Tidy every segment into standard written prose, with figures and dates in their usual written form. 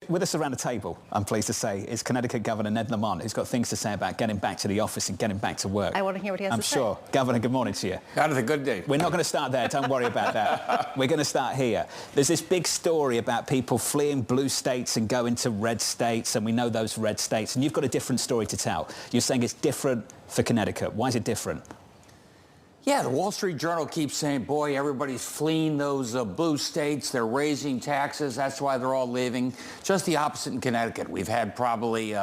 With us around the table, I'm pleased to say, is Connecticut Governor Ned Lamont, who's got things to say about getting back to the office and getting back to work. I want to hear what he has to say. I'm sure. Governor, good morning to you. That is a good day. We're not going to start there. Don't worry about that. We're going to start here. There's this big story about people fleeing blue states and going to red states, and we know those red states. And you've got a different story to tell. You're saying it's different for Connecticut. Why is it different? Yeah, the Wall Street Journal keeps saying, boy, everybody's fleeing those blue states. They're raising taxes. That's why they're all leaving. Just the opposite in Connecticut. We've had probably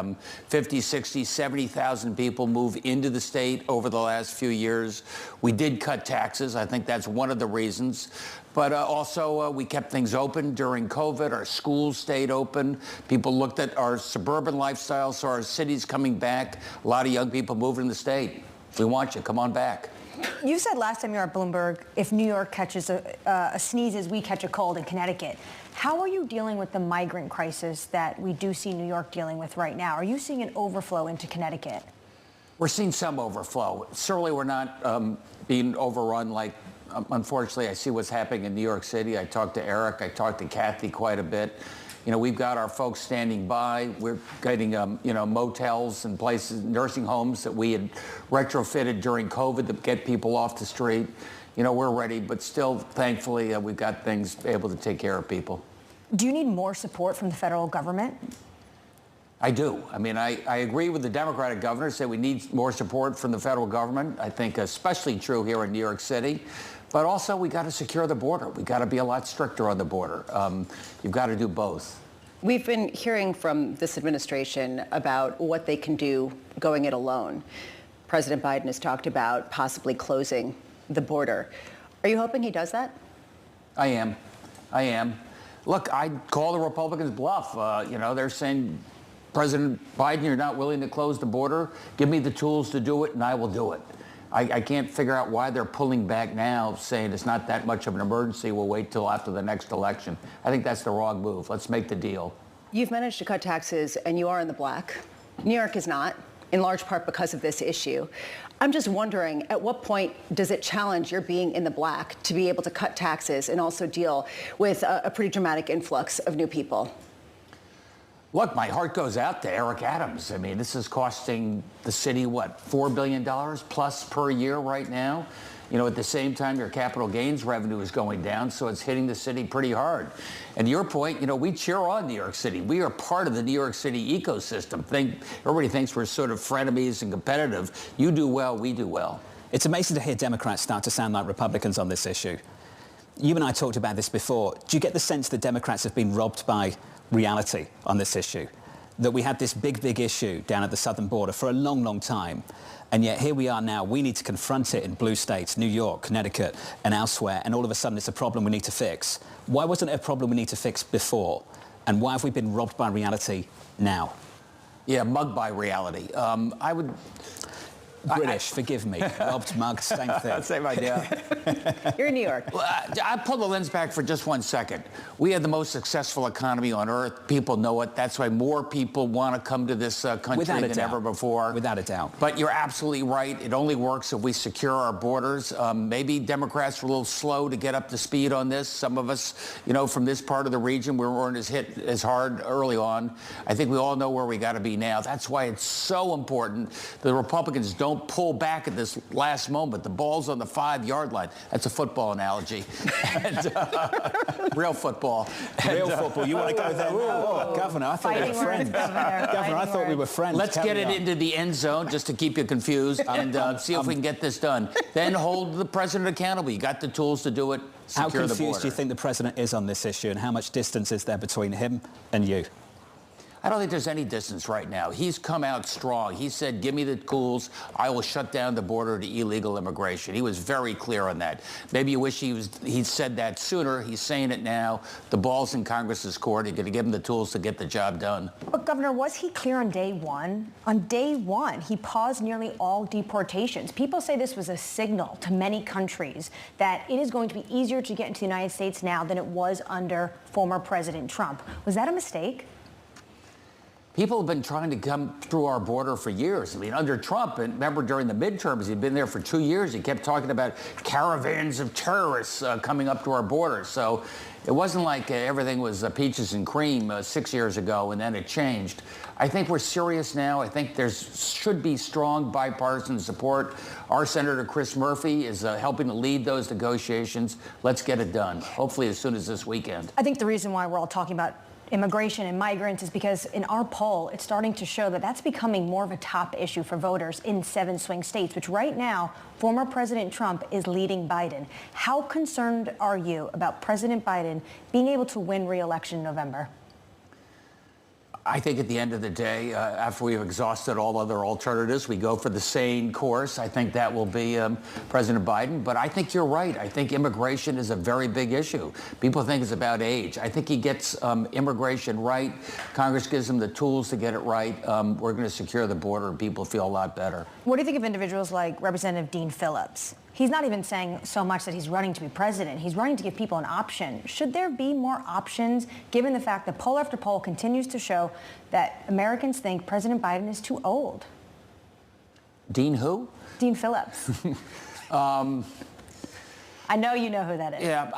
50, 60, 70,000 people move into the state over the last few years. We did cut taxes. I think that's one of the reasons. But also, we kept things open during COVID. Our schools stayed open. People looked at our suburban lifestyle, saw our cities coming back. A lot of young people moving in the state. We want you. Come on back. You said last time you were at Bloomberg, if New York catches a sneezes, we catch a cold in Connecticut. How are you dealing with the migrant crisis that we do see New York dealing with right now? Are you seeing an overflow into Connecticut? We're seeing some overflow. Certainly we're not being overrun like, unfortunately, I see what's happening in New York City. I talked to Eric. I talked to Kathy quite a bit. You know, we've got our folks standing by. We're getting, motels and places, nursing homes that we had retrofitted during COVID to get people off the street. You know, we're ready, but still, thankfully, we've got things able to take care of people. Do you need more support from the federal government? I do. I mean, I agree with the Democratic governor, say we need more support from the federal government. I think especially true here in New York City. But also, we got to secure the border. We got to be a lot stricter on the border. You've got to do both. We've been hearing from this administration about what they can do going it alone. President Biden has talked about possibly closing the border. Are you hoping he does that? I am. Look, I call the Republicans bluff. They're saying, President Biden, you're not willing to close the border. Give me the tools to do it, and I will do it. I can't figure out why they're pulling back now, saying it's not that much of an emergency. We'll wait till after the next election. I think that's the wrong move. Let's make the deal. You've managed to cut taxes, and you are in the black. New York is not, in large part because of this issue. I'm just wondering, at what point does it challenge your being in the black to be able to cut taxes and also deal with a pretty dramatic influx of new people? Look, my heart goes out to Eric Adams. I mean, this is costing the city, what, $4 billion plus per year right now? You know, at the same time, your capital gains revenue is going down, so it's hitting the city pretty hard. And to your point, we cheer on New York City. We are part of the New York City ecosystem. Everybody thinks we're sort of frenemies and competitive. You do well, we do well. It's amazing to hear Democrats start to sound like Republicans on this issue. You and I talked about this before. Do you get the sense that Democrats have been robbed by reality on this issue? That we had this big issue down at the southern border for a long time, and yet here we are now. We need to confront it in blue states, New York, Connecticut, and elsewhere, and all of a sudden it's a problem we need to fix. Why wasn't it a problem we need to fix before? And why have we been robbed by reality now? Yeah, mugged by reality. British, forgive me. Robbed, mugged, same thing. Same idea. You're in New York. Well, I pull the lens back for just 1 second. We had the most successful economy on earth. People know it. That's why more people want to come to this country than ever before. Without a doubt. But you're absolutely right. It only works if we secure our borders. Maybe Democrats were a little slow to get up to speed on this. Some of us, from this part of the region, we weren't hit as hard early on. I think we all know where we got to be now. That's why it's so important the Republicans don't pull back at this last moment. The ball's on the 5-yard line. That's a football analogy. Real football. Real football. You want to go there now? Governor, I thought we were friends. Governor, I thought we were friends. Let's get it into the end zone just to keep you confused and see if we can get this done. Then hold the president accountable. You got the tools to do it. How Secure the confused border. do you think the president is on this issue, and how much distance is there between him and you? I don't think there's any distance right now. He's come out strong. He said, give me the tools. I will shut down the border to illegal immigration. He was very clear on that. Maybe you wish he'd said that sooner. He's saying it now. The ball's in Congress's court. You're going to give him the tools to get the job done. But, Governor, was he clear on day one? On day one, he paused nearly all deportations. People say this was a signal to many countries that it is going to be easier to get into the United States now than it was under former President Trump. Was that a mistake? People have been trying to come through our border for years. I mean, under Trump, and remember during the midterms, he'd been there for 2 years. He kept talking about caravans of terrorists coming up to our border. So it wasn't like everything was peaches and cream 6 years ago and then it changed. I think we're serious now. I think there should be strong bipartisan support. Our Senator Chris Murphy is helping to lead those negotiations. Let's get it done, hopefully as soon as this weekend. I think the reason why we're all talking about immigration and migrants is because in our poll, it's starting to show that that's becoming more of a top issue for voters in 7 swing states, which right now, former President Trump is leading Biden. How concerned are you about President Biden being able to win re-election in November? I think at the end of the day, after we've exhausted all other alternatives, we go for the sane course. I think that will be President Biden. But I think you're right. I think immigration is a very big issue. People think it's about age. I think he gets immigration right. Congress gives him the tools to get it right. We're going to secure the border and people feel a lot better. What do you think of individuals like Representative Dean Phillips? He's not even saying so much that he's running to be president. He's running to give people an option. Should there be more options, given the fact that poll after poll continues to show that Americans think President Biden is too old? Dean who? Dean Phillips. I know you know who that is. Yeah,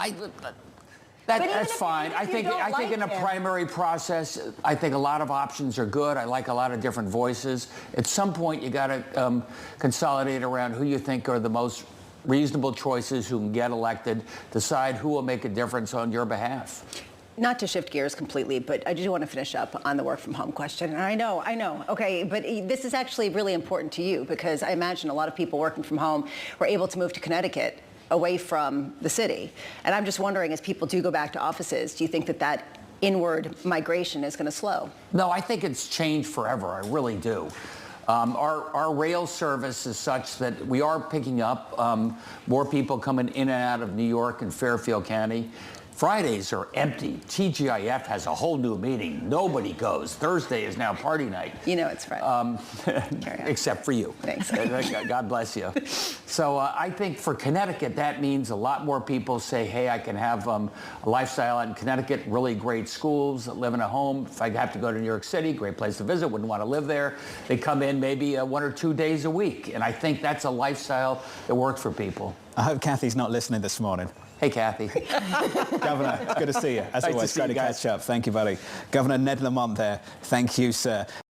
that's fine. I think in a primary process, I think a lot of options are good. I like a lot of different voices. At some point, you got to consolidate around who you think are the most reasonable choices who can get elected, decide who will make a difference on your behalf. Not to shift gears completely, but I do want to finish up on the work from home question. And I know. Okay, but this is actually really important to you because I imagine a lot of people working from home were able to move to Connecticut away from the city. And I'm just wondering, as people do go back to offices, do you think that inward migration is going to slow? No, I think it's changed forever. I really do. Our rail service is such that we are picking up more people coming in and out of New York and Fairfield County. Fridays are empty. TGIF has a whole new meeting. Nobody goes. Thursday is now party night. You know it's Friday. Except for you. Thanks. God bless you. So I think for Connecticut, that means a lot more people say, hey, I can have a lifestyle in Connecticut, really great schools, live in a home. If I have to go to New York City, great place to visit, wouldn't want to live there. They come in maybe 1 or 2 days a week. And I think that's a lifestyle that works for people. I hope Kathy's not listening this morning. Hey, Kathy. Governor, good to see you. As always, great to catch up. Thank you, buddy. Governor Ned Lamont there. Thank you, sir.